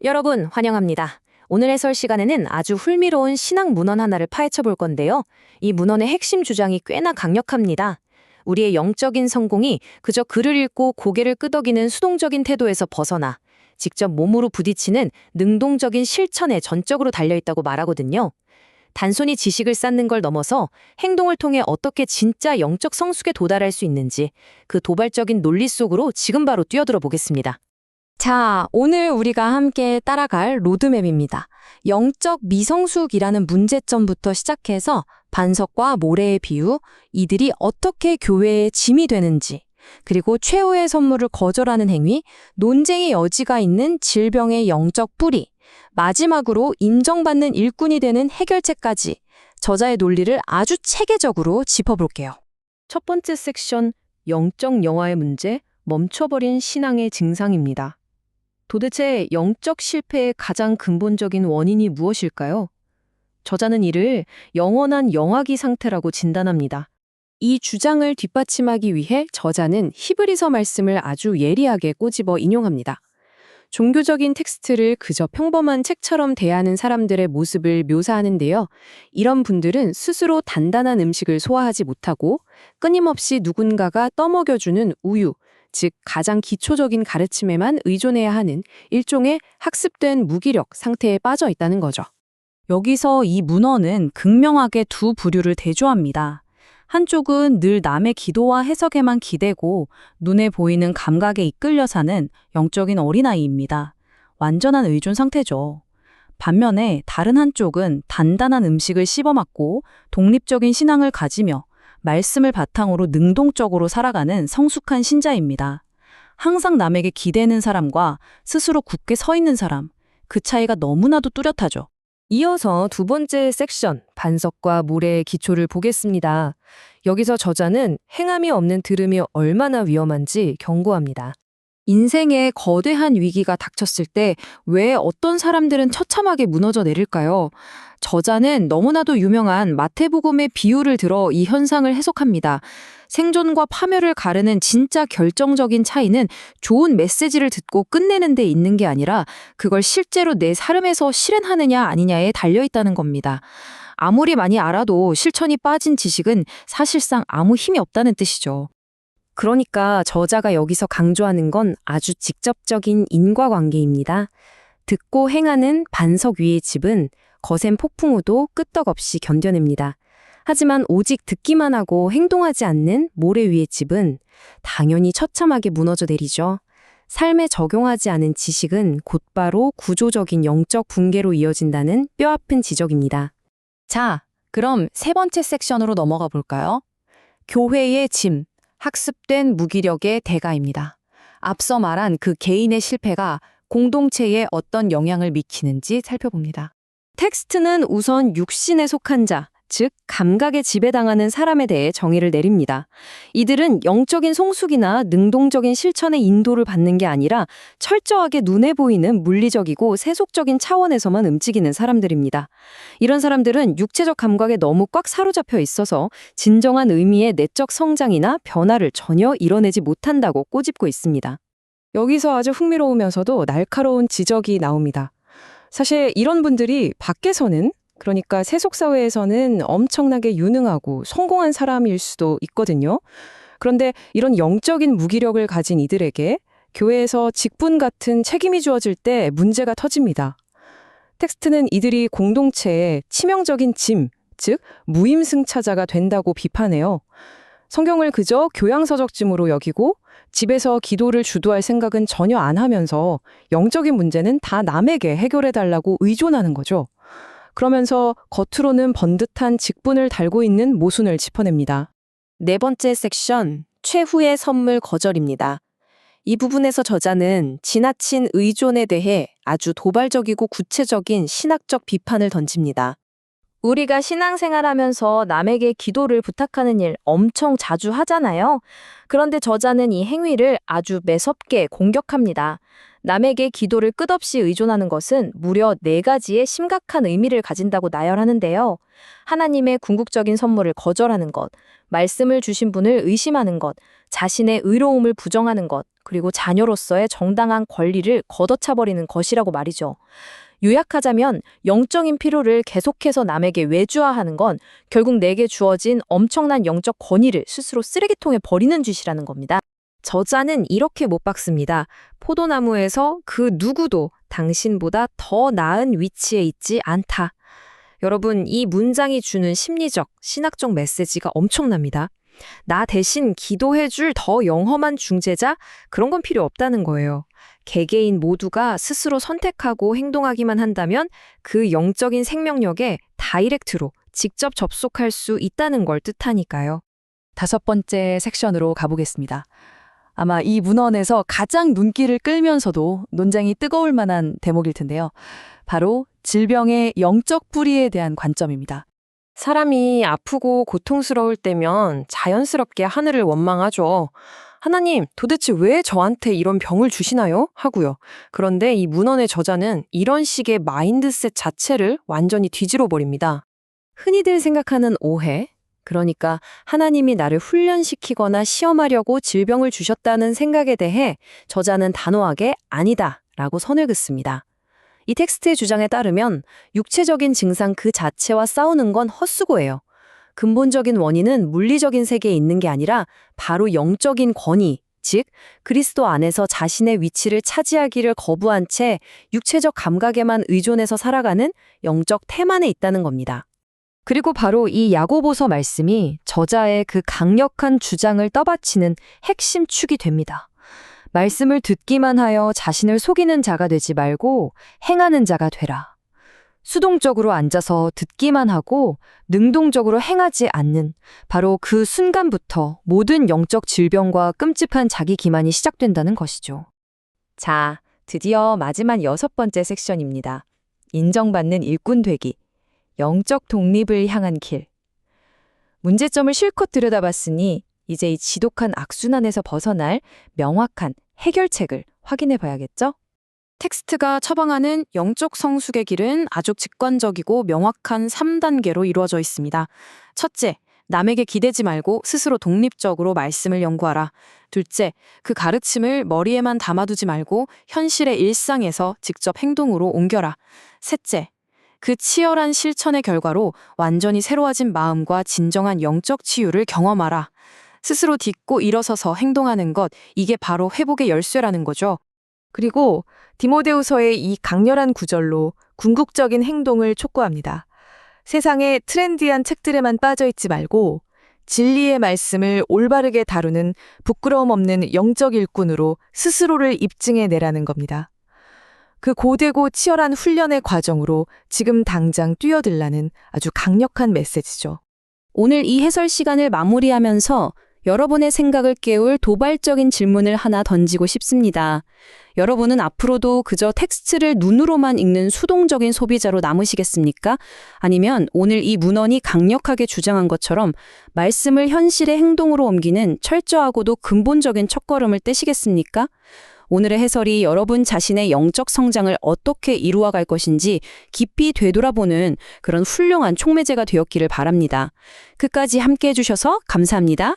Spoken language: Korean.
여러분, 환영합니다. 오늘 해설 시간에는 아주 흥미로운 신학 문헌 하나를 파헤쳐 볼 건데요. 이 문헌의 핵심 주장이 꽤나 강력합니다. 우리의 영적인 성공이 그저 글을 읽고 고개를 끄덕이는 수동적인 태도에서 벗어나 직접 몸으로 부딪히는 능동적인 실천에 전적으로 달려있다고 말하거든요. 단순히 지식을 쌓는 걸 넘어서 행동을 통해 어떻게 진짜 영적 성숙에 도달할 수 있는지 그 도발적인 논리 속으로 지금 바로 뛰어들어 보겠습니다. 자, 오늘 우리가 함께 따라갈 로드맵입니다. 영적 미성숙이라는 문제점부터 시작해서 반석과 모래의 비유, 이들이 어떻게 교회의 짐이 되는지, 그리고 최후의 선물을 거절하는 행위, 논쟁의 여지가 있는 질병의 영적 뿌리, 마지막으로 인정받는 일꾼이 되는 해결책까지 저자의 논리를 아주 체계적으로 짚어볼게요. 첫 번째 섹션, 영적 영화의 문제, 멈춰버린 신앙의 증상입니다. 도대체 영적 실패의 가장 근본적인 원인이 무엇일까요? 저자는 이를 영원한 영화기 상태라고 진단합니다. 이 주장을 뒷받침하기 위해 저자는 히브리서 말씀을 아주 예리하게 꼬집어 인용합니다. 종교적인 텍스트를 그저 평범한 책처럼 대하는 사람들의 모습을 묘사하는데요. 이런 분들은 스스로 단단한 음식을 소화하지 못하고 끊임없이 누군가가 떠먹여주는 우유, 즉 가장 기초적인 가르침에만 의존해야 하는 일종의 학습된 무기력 상태에 빠져 있다는 거죠. 여기서 이 문헌은 극명하게 두 부류를 대조합니다. 한쪽은 늘 남의 기도와 해석에만 기대고 눈에 보이는 감각에 이끌려 사는 영적인 어린아이입니다. 완전한 의존 상태죠. 반면에 다른 한쪽은 단단한 음식을 씹어먹고 독립적인 신앙을 가지며 말씀을 바탕으로 능동적으로 살아가는 성숙한 신자입니다. 항상 남에게 기대는 사람과 스스로 굳게 서 있는 사람, 그 차이가 너무나도 뚜렷하죠. 이어서 두 번째 섹션, 반석과 모래의 기초를 보겠습니다. 여기서 저자는 행함이 없는 들음이 얼마나 위험한지 경고합니다. 인생에 거대한 위기가 닥쳤을 때 왜 어떤 사람들은 처참하게 무너져 내릴까요? 저자는 너무나도 유명한 마태복음의 비유를 들어 이 현상을 해석합니다. 생존과 파멸을 가르는 진짜 결정적인 차이는 좋은 메시지를 듣고 끝내는 데 있는 게 아니라 그걸 실제로 내 삶에서 실현하느냐 아니냐에 달려 있다는 겁니다. 아무리 많이 알아도 실천이 빠진 지식은 사실상 아무 힘이 없다는 뜻이죠. 그러니까 저자가 여기서 강조하는 건 아주 직접적인 인과관계입니다. 듣고 행하는 반석 위의 집은 거센 폭풍우도 끄떡없이 견뎌냅니다. 하지만 오직 듣기만 하고 행동하지 않는 모래 위의 집은 당연히 처참하게 무너져 내리죠. 삶에 적용하지 않은 지식은 곧바로 구조적인 영적 붕괴로 이어진다는 뼈아픈 지적입니다. 자, 그럼 세 번째 섹션으로 넘어가 볼까요? 교회의 짐, 학습된 무기력의 대가입니다. 앞서 말한 그 개인의 실패가 공동체에 어떤 영향을 미치는지 살펴봅니다. 텍스트는 우선 육신에 속한 자, 즉 감각에 지배당하는 사람에 대해 정의를 내립니다. 이들은 영적인 성숙이나 능동적인 실천의 인도를 받는 게 아니라 철저하게 눈에 보이는 물리적이고 세속적인 차원에서만 움직이는 사람들입니다. 이런 사람들은 육체적 감각에 너무 꽉 사로잡혀 있어서 진정한 의미의 내적 성장이나 변화를 전혀 이뤄내지 못한다고 꼬집고 있습니다. 여기서 아주 흥미로우면서도 날카로운 지적이 나옵니다. 사실 이런 분들이 밖에서는, 그러니까 세속사회에서는 엄청나게 유능하고 성공한 사람일 수도 있거든요. 그런데 이런 영적인 무기력을 가진 이들에게 교회에서 직분 같은 책임이 주어질 때 문제가 터집니다. 텍스트는 이들이 공동체의 치명적인 짐, 즉 무임승차자가 된다고 비판해요. 성경을 그저 교양서적 짐으로 여기고 집에서 기도를 주도할 생각은 전혀 안 하면서 영적인 문제는 다 남에게 해결해달라고 의존하는 거죠. 그러면서 겉으로는 번듯한 직분을 달고 있는 모순을 짚어냅니다. 네 번째 섹션, 최후의 선물 거절입니다. 이 부분에서 저자는 지나친 의존에 대해 아주 도발적이고 구체적인 신학적 비판을 던집니다. 우리가 신앙생활하면서 남에게 기도를 부탁하는 일 엄청 자주 하잖아요. 그런데 저자는 이 행위를 아주 매섭게 공격합니다. 남에게 기도를 끝없이 의존하는 것은 무려 4가지의 심각한 의미를 가진다고 나열하는데요. 하나님의 궁극적인 선물을 거절하는 것, 말씀을 주신 분을 의심하는 것, 자신의 의로움을 부정하는 것, 그리고 자녀로서의 정당한 권리를 걷어차버리는 것이라고 말이죠. 요약하자면 영적인 필요를 계속해서 남에게 외주화하는 건 결국 내게 주어진 엄청난 영적 권위를 스스로 쓰레기통에 버리는 짓이라는 겁니다. 저자는 이렇게 못 박습니다. 포도나무에서 그 누구도 당신보다 더 나은 위치에 있지 않다. 여러분, 이 문장이 주는 심리적, 신학적 메시지가 엄청납니다. 나 대신 기도해줄 더 영험한 중재자? 그런 건 필요 없다는 거예요. 개개인 모두가 스스로 선택하고 행동하기만 한다면 그 영적인 생명력에 다이렉트로 직접 접속할 수 있다는 걸 뜻하니까요. 5번째 섹션으로 가보겠습니다. 아마 이 문헌에서 가장 눈길을 끌면서도 논쟁이 뜨거울 만한 대목일 텐데요. 바로 질병의 영적 뿌리에 대한 관점입니다. 사람이 아프고 고통스러울 때면 자연스럽게 하늘을 원망하죠. 하나님, 도대체 왜 저한테 이런 병을 주시나요? 하고요. 그런데 이 문헌의 저자는 이런 식의 마인드셋 자체를 완전히 뒤집어 버립니다. 흔히들 생각하는 오해, 그러니까 하나님이 나를 훈련시키거나 시험하려고 질병을 주셨다는 생각에 대해 저자는 단호하게 아니다 라고 선을 긋습니다. 이 텍스트의 주장에 따르면 육체적인 증상 그 자체와 싸우는 건 헛수고예요. 근본적인 원인은 물리적인 세계에 있는 게 아니라 바로 영적인 권위, 즉 그리스도 안에서 자신의 위치를 차지하기를 거부한 채 육체적 감각에만 의존해서 살아가는 영적 태만에 있다는 겁니다. 그리고 바로 이 야고보서 말씀이 저자의 그 강력한 주장을 떠받치는 핵심 축이 됩니다. 말씀을 듣기만 하여 자신을 속이는 자가 되지 말고 행하는 자가 되라. 수동적으로 앉아서 듣기만 하고 능동적으로 행하지 않는 바로 그 순간부터 모든 영적 질병과 끔찍한 자기 기만이 시작된다는 것이죠. 자, 드디어 마지막 6번째 섹션입니다. 인정받는 일꾼 되기. 영적 독립을 향한 길. 문제점을 실컷 들여다봤으니 이제 이 지독한 악순환에서 벗어날 명확한 해결책을 확인해 봐야겠죠? 텍스트가 처방하는 영적 성숙의 길은 아주 직관적이고 명확한 3단계로 이루어져 있습니다. 첫째, 남에게 기대지 말고 스스로 독립적으로 말씀을 연구하라. 둘째, 그 가르침을 머리에만 담아두지 말고 현실의 일상에서 직접 행동으로 옮겨라. 셋째, 그 치열한 실천의 결과로 완전히 새로워진 마음과 진정한 영적 치유를 경험하라. 스스로 딛고 일어서서 행동하는 것, 이게 바로 회복의 열쇠라는 거죠. 그리고 디모데후서의 이 강렬한 구절로 궁극적인 행동을 촉구합니다. 세상의 트렌디한 책들에만 빠져있지 말고 진리의 말씀을 올바르게 다루는 부끄러움 없는 영적 일꾼으로 스스로를 입증해내라는 겁니다. 그 고되고 치열한 훈련의 과정으로 지금 당장 뛰어들라는 아주 강력한 메시지죠. 오늘 이 해설 시간을 마무리하면서 여러분의 생각을 깨울 도발적인 질문을 하나 던지고 싶습니다. 여러분은 앞으로도 그저 텍스트를 눈으로만 읽는 수동적인 소비자로 남으시겠습니까? 아니면 오늘 이 문헌이 강력하게 주장한 것처럼 말씀을 현실의 행동으로 옮기는 철저하고도 근본적인 첫걸음을 떼시겠습니까? 오늘의 해설이 여러분 자신의 영적 성장을 어떻게 이루어갈 것인지 깊이 되돌아보는 그런 훌륭한 촉매제가 되었기를 바랍니다. 끝까지 함께 해주셔서 감사합니다.